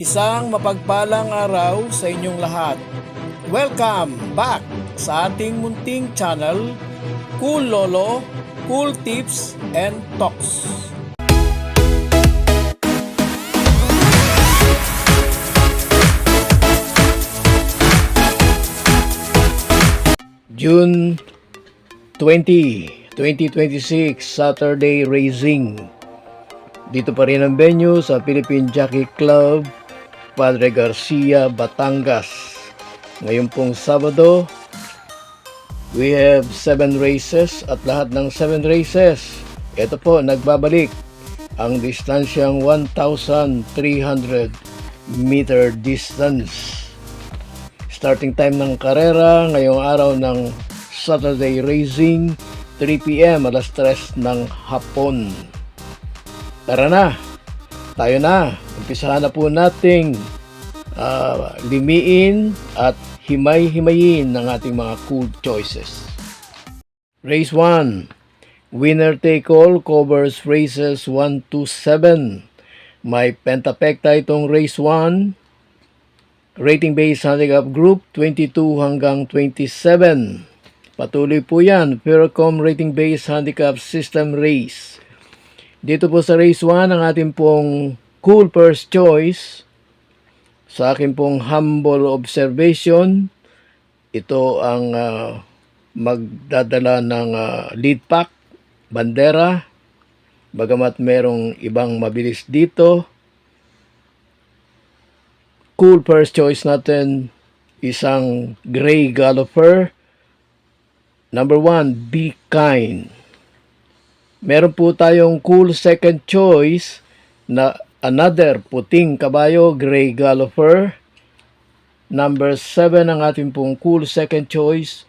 Isang mapagpalang araw sa inyong lahat. Welcome back sa ating munting channel, Cool Lolo, Cool Tips and Talks. June 20, 2026, Saturday Racing. Dito pa rin ang venue sa Philippine Jockey Club, Padre Garcia, Batangas. Ngayon pong Sabado, we have 7 races at lahat ng 7 races, ito po, nagbabalik ang distansyang 1,300 meter distance. Starting time ng karera ngayong araw ng Saturday Racing, 3 p.m. alas 3 ng hapon. Tara na, tayo na. Umpisahan na po nating limiin at himay-himayin ng ating mga cool choices. Race 1. Winner take all covers races 1 to 7. May pentapekta itong race 1. Rating based handicap group 22 hanggang 27. Patuloy po yan. Faircom rating based handicap system race. Dito po sa race 1 ang ating pong cool first choice. Sa akin pong humble observation, ito ang magdadala ng lead pack, bandera, bagamat merong ibang mabilis dito. Cool first choice natin, isang gray galloper. Number 1, Be Kind. Meron po tayong cool second choice na another puting kabayo, gray galloper. Number 7 ang ating pong cool second choice,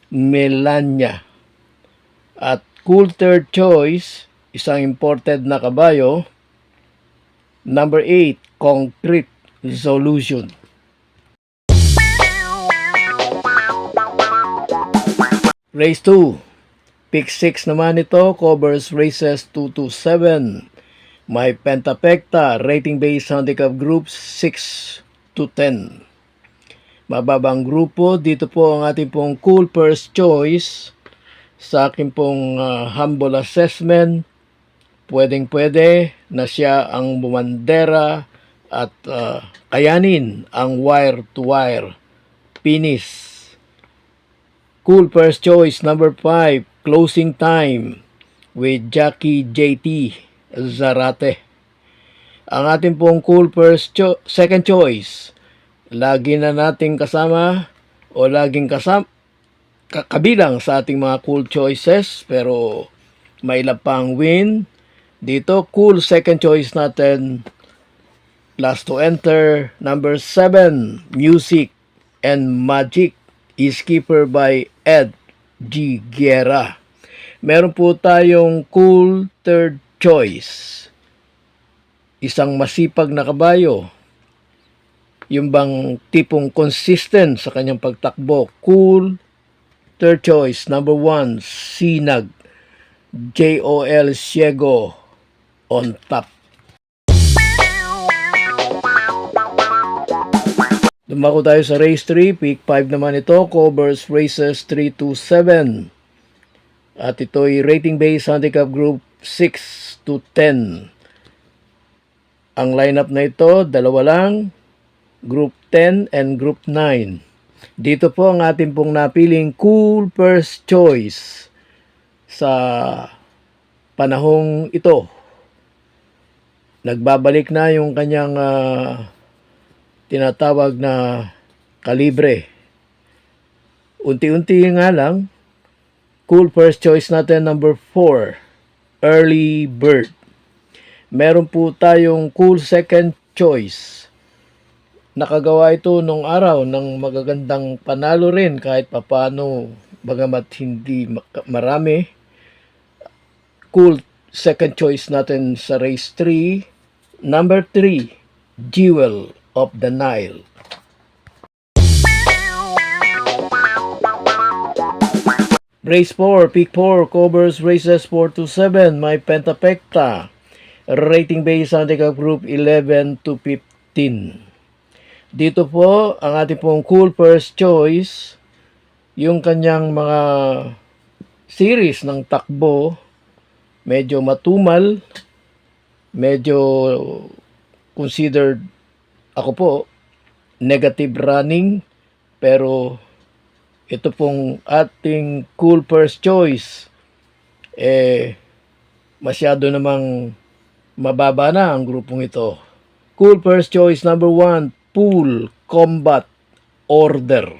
Melania. At cool third choice, isang imported na kabayo. Number 8, Concrete Solution. Race 2. Pick 6 naman ito, covers races 2 to 7. May pentapekta, rating based handicap groups 6 to 10. Mababang grupo, dito po ang ating pong cool first choice. Sa akin pong humble assessment, pwedeng-pwede na siya ang bumandera at kayanin ang wire-to-wire finish. Cool first choice, number 5, Closing Time with Jackie JT Zarate. Ang ating pong cool second choice, lagi na nating kasama o laging kabilang sa ating mga cool choices, pero may ilan pang win. Dito, cool second choice natin, last to enter, number 7, Music and Magic, is keeper by Ed G. Guerra. Meron po tayong cool third choice. Isang masipag na kabayo. Yung bang tipong consistent sa kanyang pagtakbo. Cool third choice. Number 1, Sinag. J.O.L. Ciego on top. Dumako tayo sa race 3, pick 5 naman ito, covers races 3 to 7. At ito'y rating based handicap group 6 to 10. Ang lineup na ito, dalawa lang, group 10 and group 9. Dito po ang ating pong napiling cool first choice sa panahong ito. Nagbabalik na yung kanyang tinatawag na kalibre. Unti-unti nga lang. Cool first choice natin, number 4, Early Bird. Meron po tayong cool second choice. Nakagawa ito nung araw ng magagandang panalo rin kahit papano, bagamat hindi marami. Cool second choice natin sa race 3, number 3, Jewel of the Nile. Race 4, pick 4, covers races 4 to 7. May pentapekta. Rating based handicap group 11 to 15. 17. Dito po, ang ating pong cool first choice, yung kanyang mga series ng takbo, medyo matumal, medyo considered, ako po, negative running, pero ito pong ating cool first choice, masyado namang mababa na ang grupong ito. Cool first choice number 1, Pool Combat Order.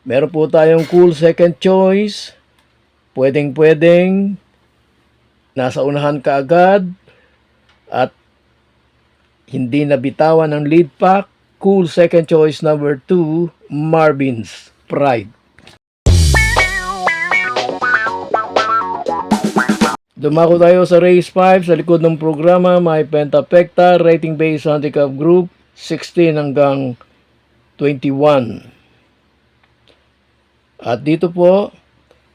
Meron po tayong cool second choice, pwedeng nasa unahan ka agad at hindi nabitawan ng lead pack. Cool second choice number 2, Marvin's Pride. Dumako tayo sa race 5 sa likod ng programa. May Pentapecta, rating based handicap group 16 hanggang 21. At dito po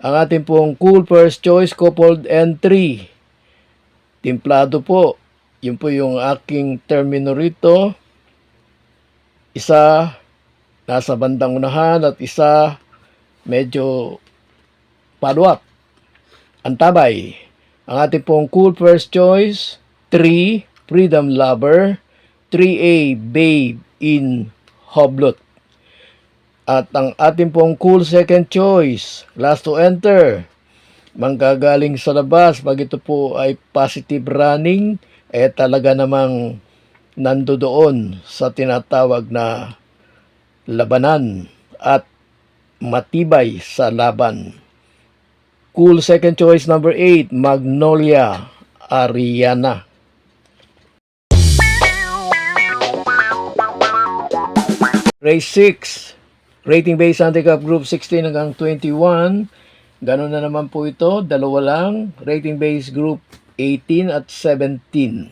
ang ating pong cool first choice coupled entry. Timplado po. Yun po yung aking termino rito. Isa nasa bandang unahan at isa medyo paluwak. Antabay. Ang ating pong cool first choice, 3, Freedom Lover, 3A, Babe in Hoblot. At ang ating pong cool second choice, last to enter, manggagaling sa labas. Pag ito po ay positive running, talaga namang nandoon sa tinatawag na labanan at matibay sa laban. Cool second choice number 8, Magnolia Ariana. Race 6, rating based handicap group 16 hanggang 21. Ganun na naman po ito, dalawa lang, rating based group 18 at 17.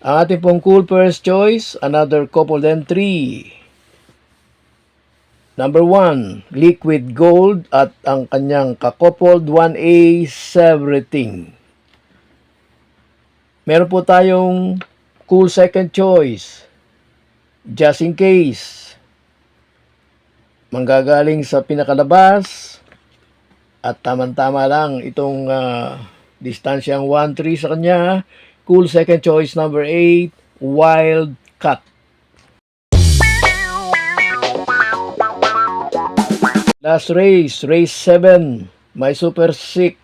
Ang ating pong cool first choice, another coupled entry. Number 1, Liquid Gold at ang kanyang kakopold 1A, Everything. Meron po tayong cool second choice, Just in Case. Manggagaling sa pinakalabas at tamang-tama lang itong distansyang 1-3 sa kanya. Cool second choice number 8, Wildcat. Last race, race 7, may Super 6.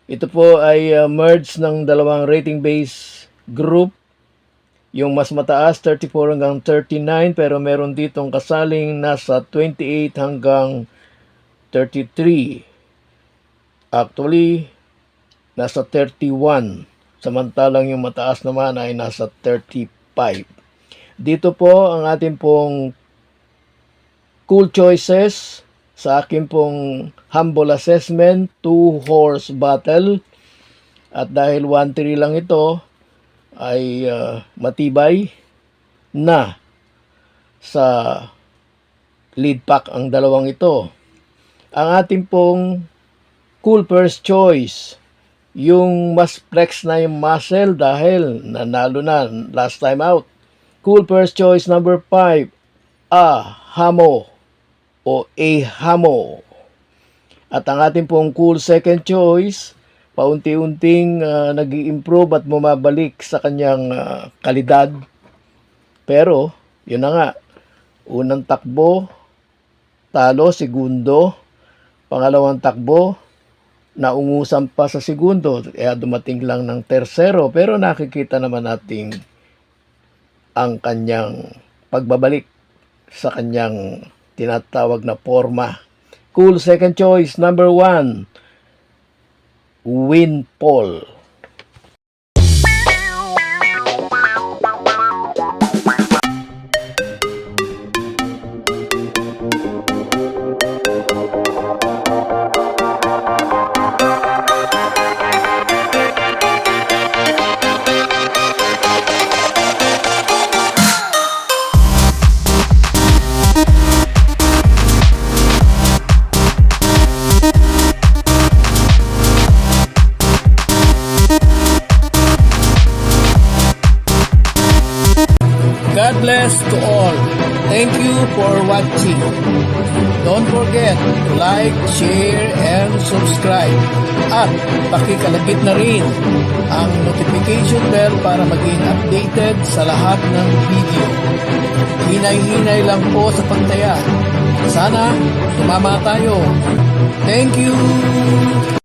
Ito po ay merge ng dalawang rating base group. Yung mas mataas, 34 hanggang 39, pero meron ditong kasaling nasa 28 hanggang 33. Actually, nasa 31. Samantalang yung mataas naman ay nasa 35. Dito po ang ating pong cool choices sa akin pong humble assessment, 2-horse battle. At dahil 1-3 lang ito, ay matibay na sa lead pack ang dalawang ito. Ang ating pong cool first choice, yung mas flex na yung muscle dahil nanalo na last time out. Cool first choice number 5, Hamo o Hamo. At ang ating pong cool second choice, paunti-unting nag-i-improve at bumabalik sa kanyang kalidad. Pero, yun na nga, unang takbo, talo, segundo. Pangalawang takbo, naungusan pa sa segundo, kaya dumating lang ng tersero. Pero nakikita naman natin ang kanyang pagbabalik sa kanyang tinatawag na forma. Cool second choice number 1, Windfall. God bless to all. Thank you for watching. Don't forget to like, share, and subscribe. At pakikalagit na rin ang notification bell para maging updated sa lahat ng video. Hinay-hinay lang po sa pagtaya. Sana tumama tayo. Thank you!